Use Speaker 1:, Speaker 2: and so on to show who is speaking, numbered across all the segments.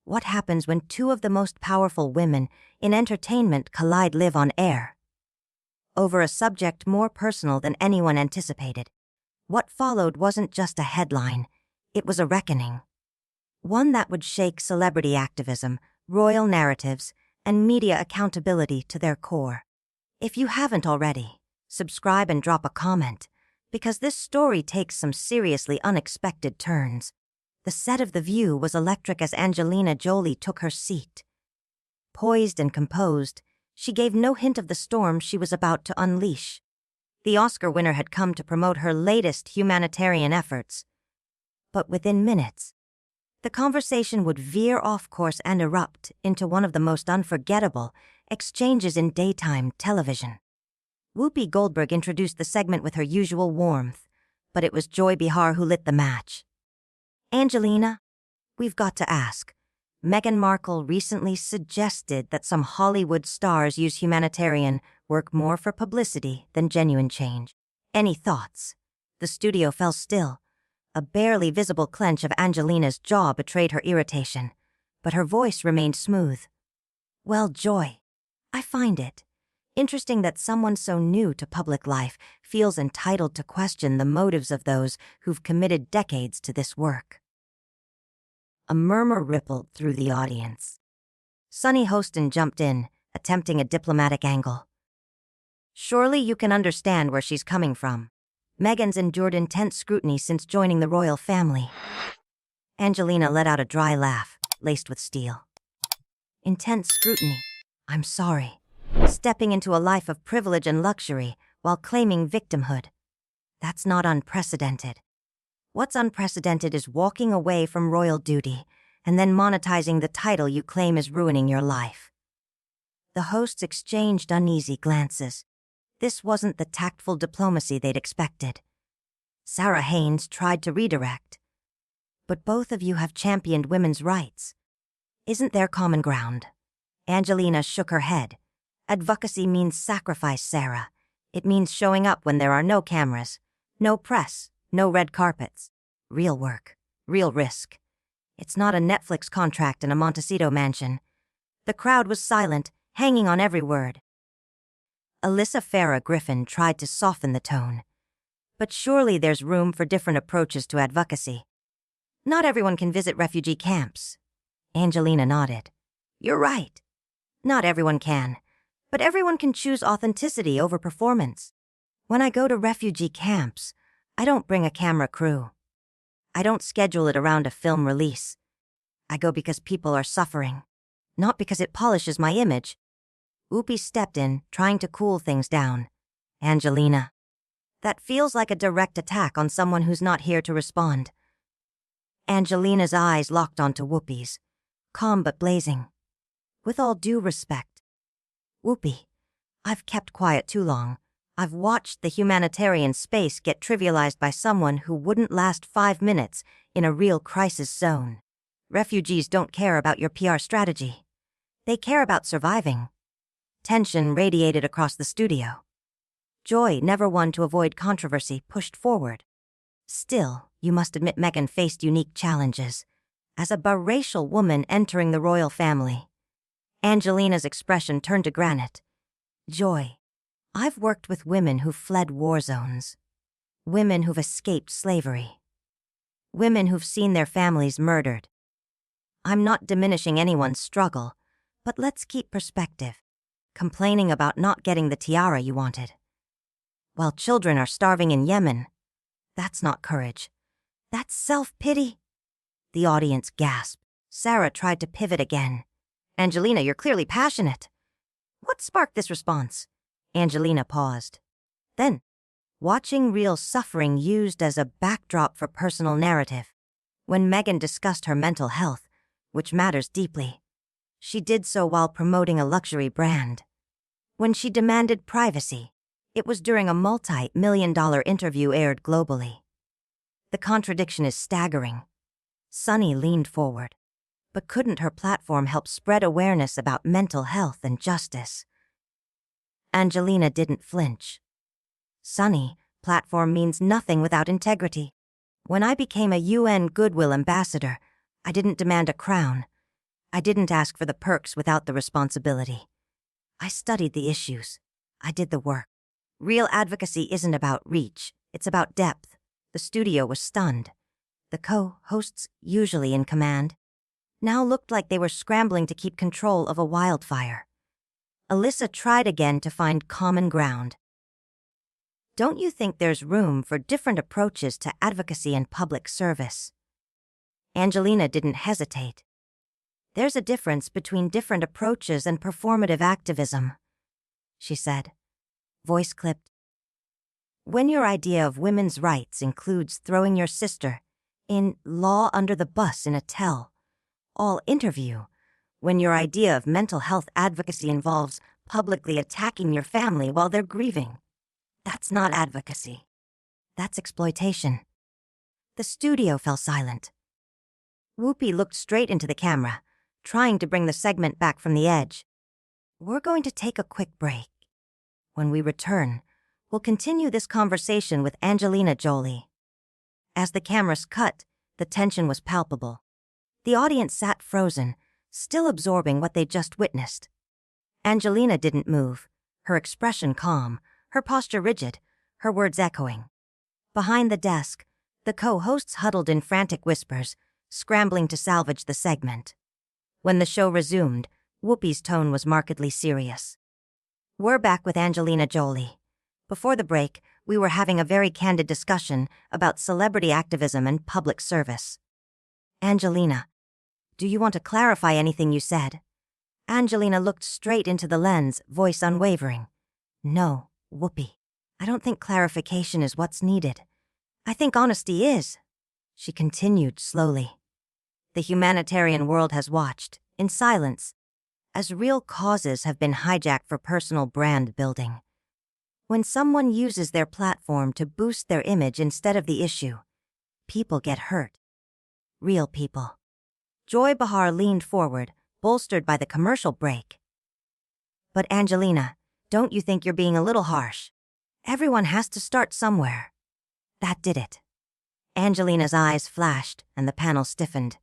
Speaker 1: What happens when two of the most powerful women in entertainment collide live on air? Over a subject more personal than anyone anticipated. What followed wasn't just a headline, it was a reckoning. One that would shake celebrity activism, royal narratives, and media accountability to their core. If you haven't already, subscribe and drop a comment, because this story takes some seriously unexpected turns. The set of The View was electric as Angelina Jolie took her seat. Poised and composed, she gave no hint of the storm she was about to unleash. The Oscar winner had come to promote her latest humanitarian efforts. But within minutes, the conversation would veer off course and erupt into one of the most unforgettable exchanges in daytime television. Whoopi Goldberg introduced the segment with her usual warmth, but it was Joy Behar who lit the match. Angelina, we've got to ask. Meghan Markle recently suggested that some Hollywood stars use humanitarian work more for publicity than genuine change. Any thoughts? The studio fell still. A barely visible clench of Angelina's jaw betrayed her irritation, but her voice remained smooth. Well, Joy, I find it interesting that someone so new to public life feels entitled to question the motives of those who've committed decades to this work. A murmur rippled through the audience. Sonny Hostin jumped in, attempting a diplomatic angle. Surely you can understand where she's coming from. Meghan's endured intense scrutiny since joining the royal family. Angelina let out a dry laugh, laced with steel. Intense scrutiny. I'm sorry. Stepping into a life of privilege and luxury while claiming victimhood. That's not unprecedented. What's unprecedented is walking away from royal duty and then monetizing the title you claim is ruining your life. The hosts exchanged uneasy glances. This wasn't the tactful diplomacy they'd expected. Sarah Haynes tried to redirect. But both of you have championed women's rights. Isn't there common ground? Angelina shook her head. Advocacy means sacrifice, Sarah. It means showing up when there are no cameras, no press, no red carpets. Real work, real risk. It's not a Netflix contract in a Montecito mansion. The crowd was silent, hanging on every word. Alyssa Farah Griffin tried to soften the tone. But surely there's room for different approaches to advocacy. Not everyone can visit refugee camps. Angelina nodded. You're right. Not everyone can. But everyone can choose authenticity over performance. When I go to refugee camps, I don't bring a camera crew. I don't schedule it around a film release. I go because people are suffering, not because it polishes my image. Whoopi stepped in, trying to cool things down. Angelina. That feels like a direct attack on someone who's not here to respond. Angelina's eyes locked onto Whoopi's, calm but blazing. With all due respect. Whoopi, I've kept quiet too long. I've watched the humanitarian space get trivialized by someone who wouldn't last 5 minutes in a real crisis zone. Refugees don't care about your PR strategy. They care about surviving. Tension radiated across the studio. Joy, never one to avoid controversy, pushed forward. Still, you must admit Meghan faced unique challenges. As a biracial woman entering the royal family. Angelina's expression turned to granite. Joy, I've worked with women who've fled war zones. Women who've escaped slavery. Women who've seen their families murdered. I'm not diminishing anyone's struggle, but let's keep perspective. Complaining about not getting the tiara you wanted. While children are starving in Yemen, that's not courage. That's self-pity. The audience gasped. Sarah tried to pivot again. Angelina, you're clearly passionate. What sparked this response? Angelina paused. Then, watching real suffering used as a backdrop for personal narrative. When Meghan discussed her mental health, which matters deeply, she did so while promoting a luxury brand. When she demanded privacy, it was during a multi-million-dollar interview aired globally. The contradiction is staggering. Sonny leaned forward. But couldn't her platform help spread awareness about mental health and justice? Angelina didn't flinch. Sonny, platform means nothing without integrity. When I became a UN Goodwill ambassador, I didn't demand a crown. I didn't ask for the perks without the responsibility. I studied the issues. I did the work. Real advocacy isn't about reach, it's about depth. The studio was stunned. The co-hosts, usually in command, now looked like they were scrambling to keep control of a wildfire. Alyssa tried again to find common ground. Don't you think there's room for different approaches to advocacy and public service? Angelina didn't hesitate. There's a difference between different approaches and performative activism, she said, voice clipped. When your idea of women's rights includes throwing your sister in law under the bus in a tell-all interview, when your idea of mental health advocacy involves publicly attacking your family while they're grieving, that's not advocacy. That's exploitation. The studio fell silent. Whoopi looked straight into the camera, trying to bring the segment back from the edge. We're going to take a quick break. When we return, we'll continue this conversation with Angelina Jolie. As the cameras cut, the tension was palpable. The audience sat frozen, still absorbing what they'd just witnessed. Angelina didn't move, her expression calm, her posture rigid, her words echoing. Behind the desk, the co-hosts huddled in frantic whispers, scrambling to salvage the segment. When the show resumed, Whoopi's tone was markedly serious. We're back with Angelina Jolie. Before the break, we were having a very candid discussion about celebrity activism and public service. Angelina, do you want to clarify anything you said? Angelina looked straight into the lens, voice unwavering. No, Whoopi. I don't think clarification is what's needed. I think honesty is, she continued slowly. The humanitarian world has watched, in silence, as real causes have been hijacked for personal brand building. When someone uses their platform to boost their image instead of the issue, people get hurt. Real people. Joy Behar leaned forward, bolstered by the commercial break. But Angelina, don't you think you're being a little harsh? Everyone has to start somewhere. That did it. Angelina's eyes flashed and the panel stiffened.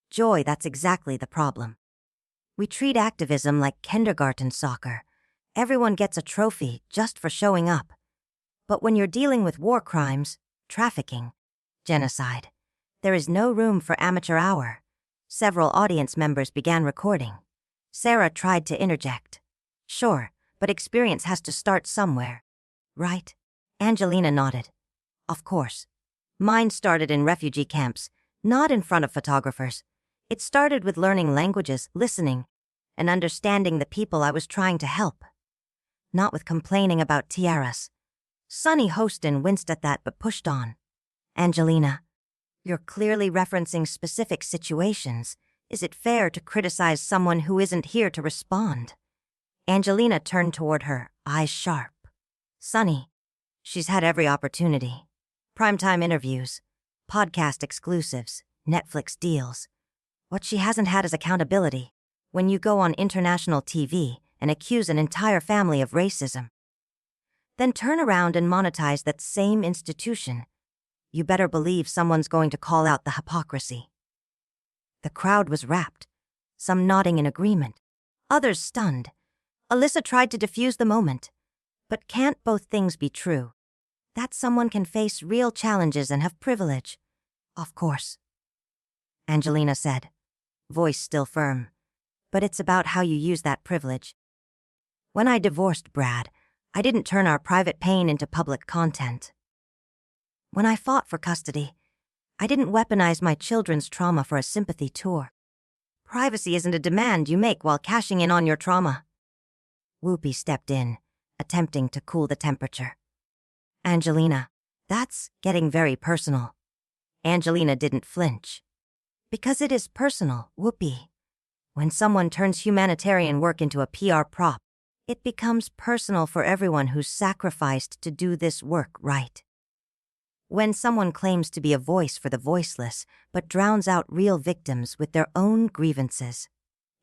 Speaker 1: Joy, that's exactly the problem. We treat activism like kindergarten soccer. Everyone gets a trophy just for showing up. But when you're dealing with war crimes, trafficking, genocide, there is no room for amateur hour. Several audience members began recording. Sarah tried to interject. Sure, but experience has to start somewhere. Right? Angelina nodded. Of course. Mine started in refugee camps, not in front of photographers. It started with learning languages, listening, and understanding the people I was trying to help. Not with complaining about tiaras. Sonny Hostin winced at that but pushed on. Angelina, you're clearly referencing specific situations. Is it fair to criticize someone who isn't here to respond? Angelina turned toward her, eyes sharp. Sonny, she's had every opportunity. Primetime interviews, podcast exclusives, Netflix deals. What she hasn't had is accountability. When you go on international TV and accuse an entire family of racism, then turn around and monetize that same institution, you better believe someone's going to call out the hypocrisy. The crowd was rapt, some nodding in agreement, others stunned. Alyssa tried to defuse the moment. But can't both things be true? That someone can face real challenges and have privilege. Of course. Angelina said, voice still firm. But it's about how you use that privilege. When I divorced Brad, I didn't turn our private pain into public content. When I fought for custody, I didn't weaponize my children's trauma for a sympathy tour. Privacy isn't a demand you make while cashing in on your trauma. Whoopi stepped in, attempting to cool the temperature. Angelina, that's getting very personal. Angelina didn't flinch. Because it is personal, Whoopi. When someone turns humanitarian work into a PR prop, it becomes personal for everyone who's sacrificed to do this work right. When someone claims to be a voice for the voiceless, but drowns out real victims with their own grievances,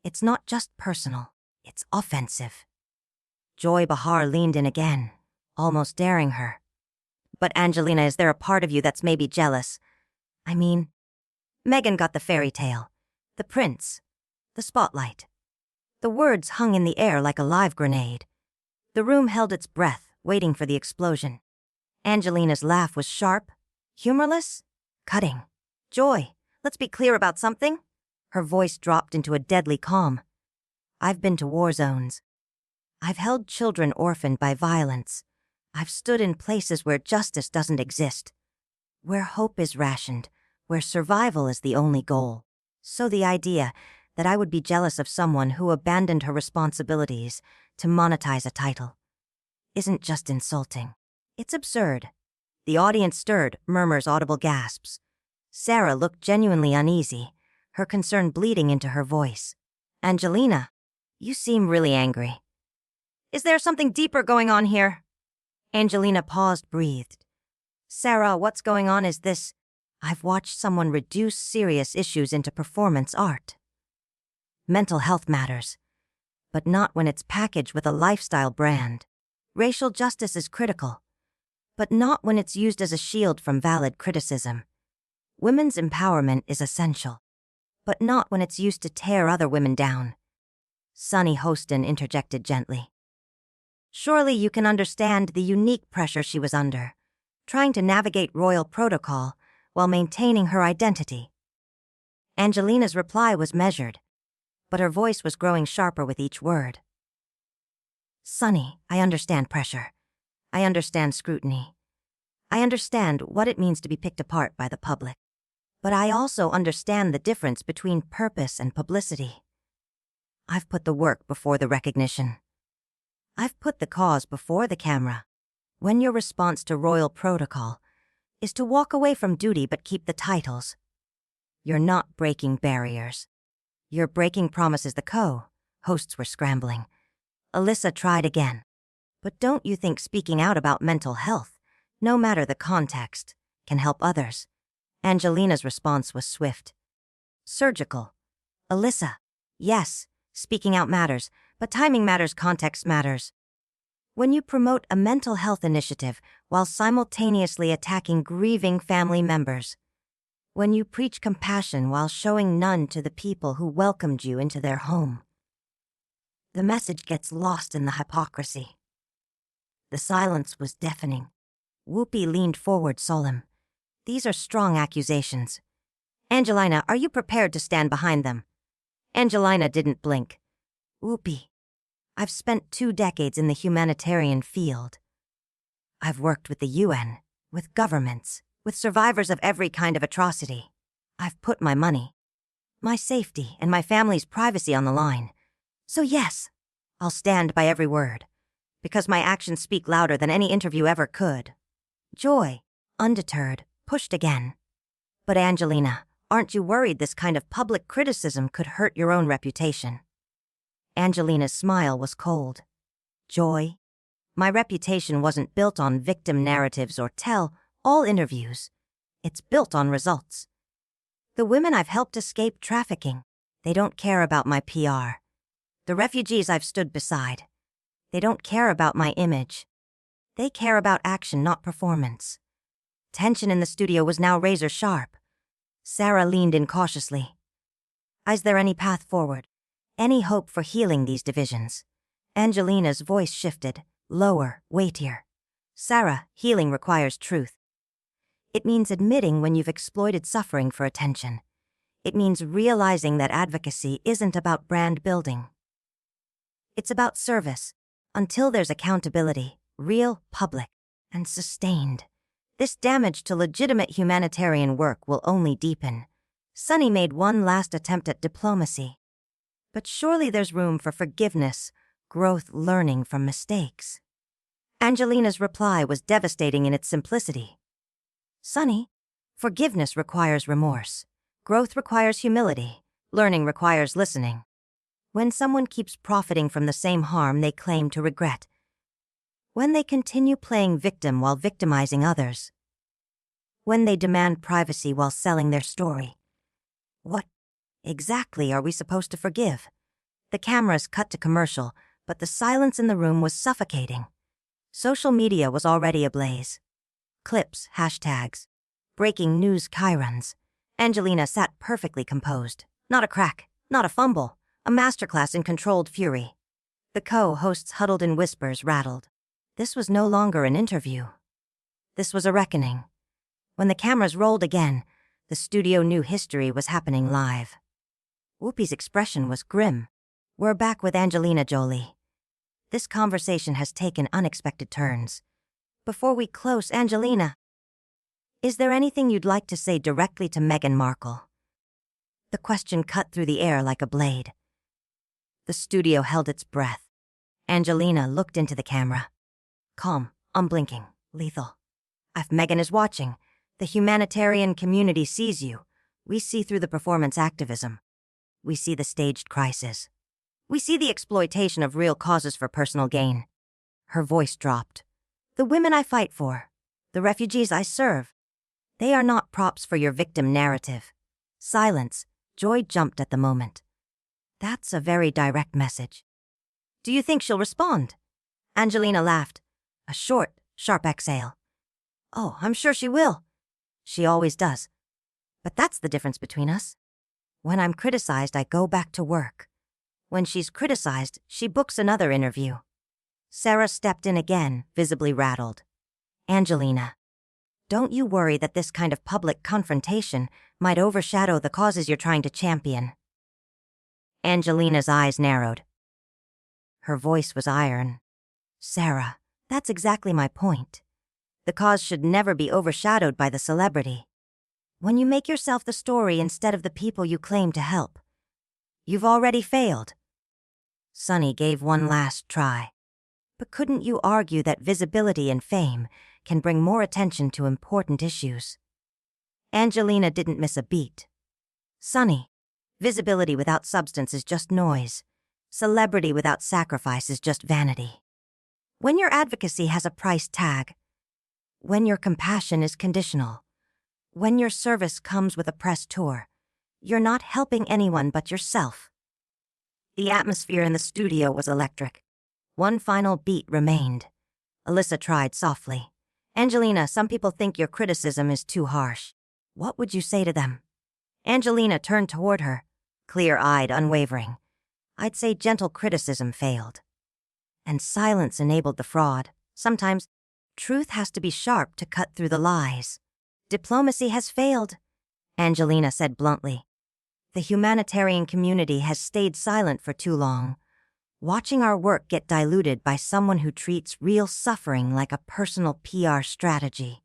Speaker 1: it's not just personal, it's offensive. Joy Behar leaned in again, almost daring her. But Angelina, is there a part of you that's maybe jealous? I mean, Meghan got the fairy tale, the prince, The spotlight. The words hung in the air like a live grenade. The room held its breath, waiting for the explosion. Angelina's laugh was sharp, humorless, cutting. Joy, let's be clear about something. Her voice dropped into a deadly calm. I've been to war zones. I've held children orphaned by violence. I've stood in places where justice doesn't exist, where hope is rationed, where survival is the only goal. So the idea that I would be jealous of someone who abandoned her responsibilities to monetize a title isn't just insulting. It's absurd. The audience stirred, murmurs, audible gasps. Sarah looked genuinely uneasy, her concern bleeding into her voice. Angelina, you seem really angry. Is there something deeper going on here? Angelina paused, breathed. Sarah, what's going on is this. I've watched someone reduce serious issues into performance art. Mental health matters, but not when it's packaged with a lifestyle brand. Racial justice is critical, but not when it's used as a shield from valid criticism. Women's empowerment is essential, but not when it's used to tear other women down. Sunny Hostin interjected gently. Surely you can understand the unique pressure she was under, trying to navigate royal protocol while maintaining her identity. Angelina's reply was measured, but her voice was growing sharper with each word. Sunny, I understand pressure. I understand scrutiny. I understand what it means to be picked apart by the public. But I also understand the difference between purpose and publicity. I've put the work before the recognition. I've put the cause before the camera. When your response to royal protocol is to walk away from duty but keep the titles, you're not breaking barriers. You're breaking promises. The co-hosts were scrambling. Alyssa tried again. But don't you think speaking out about mental health, no matter the context, can help others? Angelina's response was swift. Surgical. Alyssa, yes, speaking out matters, but timing matters, context matters. When you promote a mental health initiative while simultaneously attacking grieving family members, when you preach compassion while showing none to the people who welcomed you into their home, the message gets lost in the hypocrisy. The silence was deafening. Whoopi leaned forward, solemn. These are strong accusations. Angelina, are you prepared to stand behind them? Angelina didn't blink. Whoopi, I've spent 2 decades in the humanitarian field. I've worked with the UN, with governments, with survivors of every kind of atrocity. I've put my money, my safety, and my family's privacy on the line. So yes, I'll stand by every word, because my actions speak louder than any interview ever could. Joy, undeterred, pushed again. But Angelina, aren't you worried this kind of public criticism could hurt your own reputation? Angelina's smile was cold. Joy, my reputation wasn't built on victim narratives or tell-all interviews. It's built on results. The women I've helped escape trafficking, they don't care about my PR. The refugees I've stood beside, they don't care about my image. They care about action, not performance. Tension in the studio was now razor sharp. Sarah leaned in cautiously. Is there any path forward? Any hope for healing these divisions? Angelina's voice shifted, lower, weightier. Sarah, healing requires truth. It means admitting when you've exploited suffering for attention. It means realizing that advocacy isn't about brand building. It's about service, until there's accountability, real, public, and sustained. This damage to legitimate humanitarian work will only deepen. Sunny made one last attempt at diplomacy. But surely there's room for forgiveness, growth, learning from mistakes. Angelina's reply was devastating in its simplicity. Sunny, forgiveness requires remorse. Growth requires humility. Learning requires listening. When someone keeps profiting from the same harm they claim to regret, when they continue playing victim while victimizing others, when they demand privacy while selling their story, what exactly are we supposed to forgive? The cameras cut to commercial, but the silence in the room was suffocating. Social media was already ablaze. Clips, hashtags, breaking news chyrons. Angelina sat perfectly composed. Not a crack, not a fumble. A masterclass in controlled fury. The co-hosts huddled in whispers, rattled. This was no longer an interview. This was a reckoning. When the cameras rolled again, the studio knew history was happening live. Whoopi's expression was grim. We're back with Angelina Jolie. This conversation has taken unexpected turns. Before we close, Angelina, is there anything you'd like to say directly to Meghan Markle? The question cut through the air like a blade. The studio held its breath. Angelina looked into the camera. Calm, unblinking, lethal. If Meghan is watching, the humanitarian community sees you. We see through the performance activism. We see the staged crisis. We see the exploitation of real causes for personal gain. Her voice dropped. The women I fight for, the refugees I serve, they are not props for your victim narrative. Silence. Joy jumped at the moment. That's a very direct message. Do you think she'll respond? Angelina laughed. A short, sharp exhale. Oh, I'm sure she will. She always does. But that's the difference between us. When I'm criticized, I go back to work. When she's criticized, she books another interview. Sarah stepped in again, visibly rattled. Angelina, don't you worry that this kind of public confrontation might overshadow the causes you're trying to champion? Angelina's eyes narrowed. Her voice was iron. Sarah, that's exactly my point. The cause should never be overshadowed by the celebrity. When you make yourself the story instead of the people you claim to help, you've already failed. Sonny gave one last try. But couldn't you argue that visibility and fame can bring more attention to important issues? Angelina didn't miss a beat. Sonny, visibility without substance is just noise. Celebrity without sacrifice is just vanity. When your advocacy has a price tag, when your compassion is conditional, when your service comes with a press tour, you're not helping anyone but yourself. The atmosphere in the studio was electric. One final beat remained. Alyssa tried softly. Angelina, some people think your criticism is too harsh. What would you say to them? Angelina turned toward her, clear-eyed, unwavering. I'd say gentle criticism failed. And silence enabled the fraud. Sometimes, truth has to be sharp to cut through the lies. Diplomacy has failed, Angelina said bluntly. The humanitarian community has stayed silent for too long, watching our work get diluted by someone who treats real suffering like a personal PR strategy.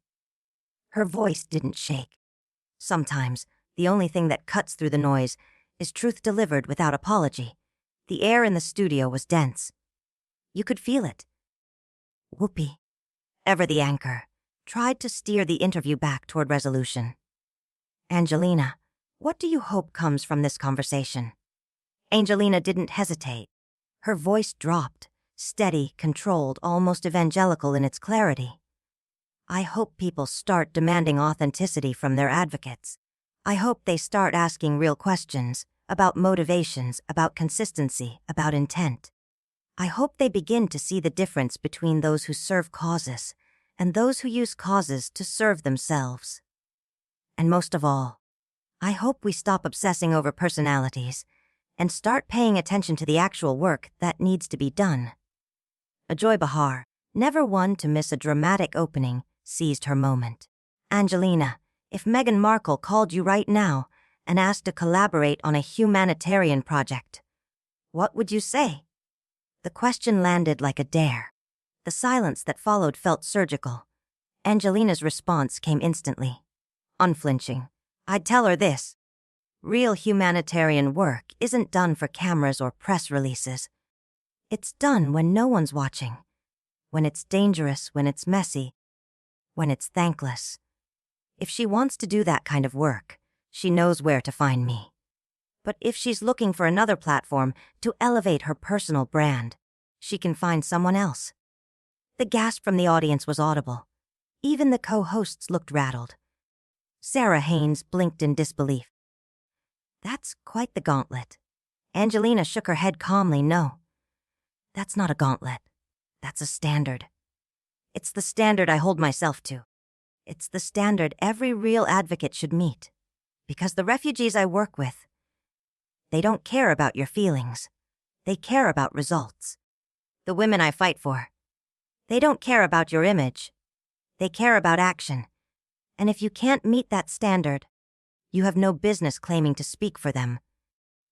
Speaker 1: Her voice didn't shake. Sometimes, the only thing that cuts through the noise is truth delivered without apology. The air in the studio was dense. You could feel it. Whoopi, ever the anchor, tried to steer the interview back toward resolution. Angelina, what do you hope comes from this conversation? Angelina didn't hesitate. Her voice dropped, steady, controlled, almost evangelical in its clarity. I hope people start demanding authenticity from their advocates. I hope they start asking real questions about motivations, about consistency, about intent. I hope they begin to see the difference between those who serve causes and those who use causes to serve themselves. And most of all, I hope we stop obsessing over personalities and start paying attention to the actual work that needs to be done. Ajoy Behar, never one to miss a dramatic opening, seized her moment. Angelina, if Meghan Markle called you right now and asked to collaborate on a humanitarian project, what would you say? The question landed like a dare. The silence that followed felt surgical. Angelina's response came instantly. Unflinching. I'd tell her this. Real humanitarian work isn't done for cameras or press releases. It's done when no one's watching, when it's dangerous, when it's messy, when it's thankless. If she wants to do that kind of work, she knows where to find me. But if she's looking for another platform to elevate her personal brand, she can find someone else. The gasp from the audience was audible. Even the co-hosts looked rattled. Sarah Haynes blinked in disbelief. That's quite the gauntlet. Angelina shook her head calmly. No, that's not a gauntlet. That's a standard. It's the standard I hold myself to. It's the standard every real advocate should meet. Because the refugees I work with, They don't care about your feelings. They care about results. The women I fight for, they don't care about your image. They care about action. And if you can't meet that standard, you have no business claiming to speak for them.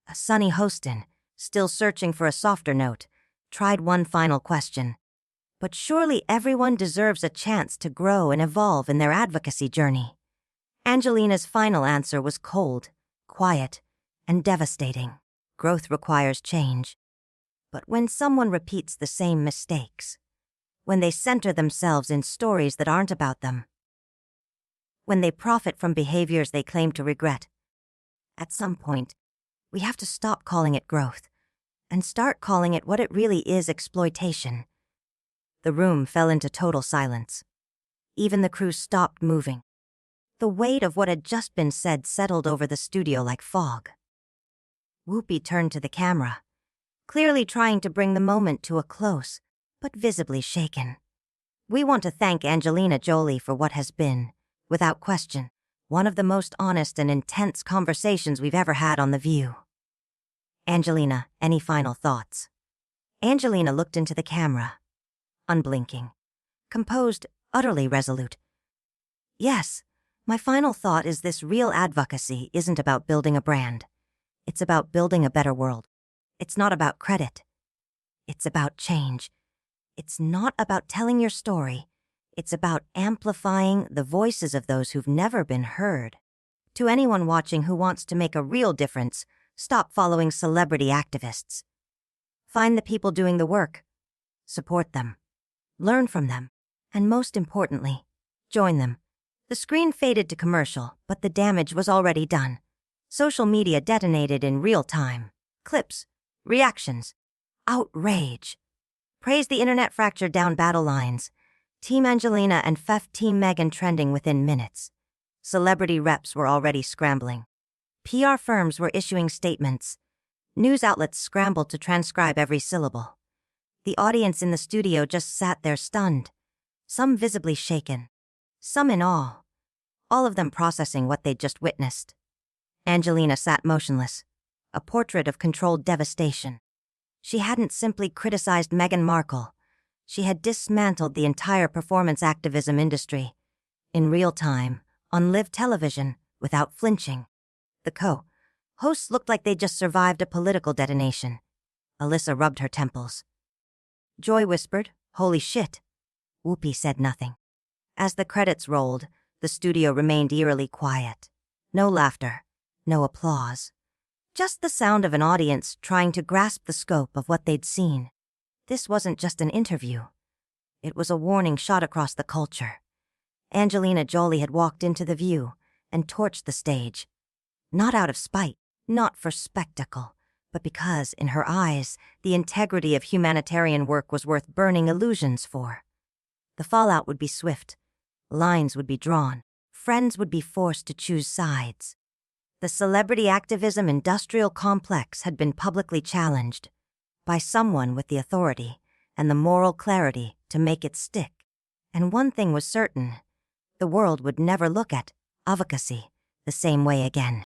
Speaker 1: A Sunny Hostin, still searching for a softer note, tried one final question. But surely everyone deserves a chance to grow and evolve in their advocacy journey. Angelina's final answer was cold, quiet, and devastating. Growth requires change. But when someone repeats the same mistakes, when they center themselves in stories that aren't about them, when they profit from behaviors they claim to regret, at some point, we have to stop calling it growth and start calling it what it really is: exploitation. The room fell into total silence. Even the crew stopped moving. The weight of what had just been said settled over the studio like fog. Whoopi turned to the camera, clearly trying to bring the moment to a close, but visibly shaken. "We want to thank Angelina Jolie for what has been, without question, one of the most honest and intense conversations we've ever had on The View." "Angelina, any final thoughts?" Angelina looked into the camera, unblinking, composed, utterly resolute. "Yes, my final thought is this: real advocacy isn't about building a brand. It's about building a better world. It's not about credit. It's about change. It's not about telling your story. It's about amplifying the voices of those who've never been heard. To anyone watching who wants to make a real difference, stop following celebrity activists. Find the people doing the work. Support them. Learn from them. And most importantly, join them." The screen faded to commercial, but the damage was already done. Social media detonated in real time. Clips, reactions, outrage. Praise the internet fractured down battle lines. Team Angelina and FEF Team Meghan trending within minutes. Celebrity reps were already scrambling. PR firms were issuing statements. News outlets scrambled to transcribe every syllable. The audience in the studio just sat there stunned, some visibly shaken, some in awe, all of them processing what they'd just witnessed. Angelina sat motionless, a portrait of controlled devastation. She hadn't simply criticized Meghan Markle. She had dismantled the entire performance activism industry, in real time, on live television, without flinching. The hosts looked like they'd just survived a political detonation. Alyssa rubbed her temples. Joy whispered, "Holy shit." Whoopi said nothing. As the credits rolled, the studio remained eerily quiet. No laughter, no applause. Just the sound of an audience trying to grasp the scope of what they'd seen. This wasn't just an interview. It was a warning shot across the culture. Angelina Jolie had walked into The View and torched the stage. Not out of spite, not for spectacle, but because, in her eyes, the integrity of humanitarian work was worth burning illusions for. The fallout would be swift. Lines would be drawn. Friends would be forced to choose sides. The celebrity activism industrial complex had been publicly challenged by someone with the authority and the moral clarity to make it stick. And one thing was certain: the world would never look at advocacy the same way again.